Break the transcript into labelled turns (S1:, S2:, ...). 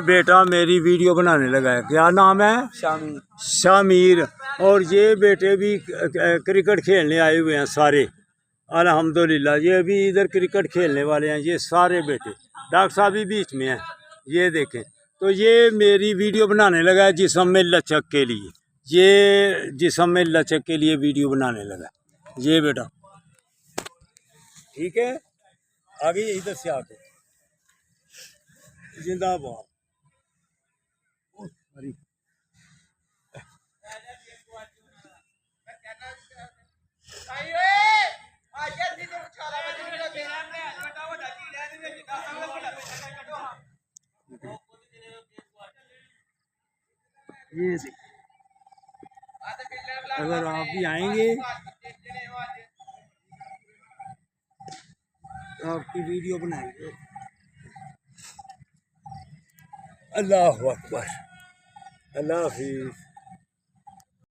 S1: बेटा मेरी वीडियो बनाने लगा है। क्या नाम है?
S2: शामिर।
S1: शामिर। और ये बेटे भी क्रिकेट खेलने आए हुए हैं सारे, अल्हम्दुलिल्लाह। ये भी इधर क्रिकेट खेलने वाले हैं, ये सारे बेटे। डॉक्टर साहब भी बीच में हैं, ये देखें। तो ये मेरी वीडियो बनाने लगा है जिस्म में लचक के लिए। ये जिस्म में लचक के लिए वीडियो बनाने लगा ये बेटा। ठीक है, आगे इधर से आके जिंदाबाद। ये अगर आप भी आएंगे तो आपकी वीडियो बनाएंगे। अल्लाह अकबर, अल्लाह हाफिज़।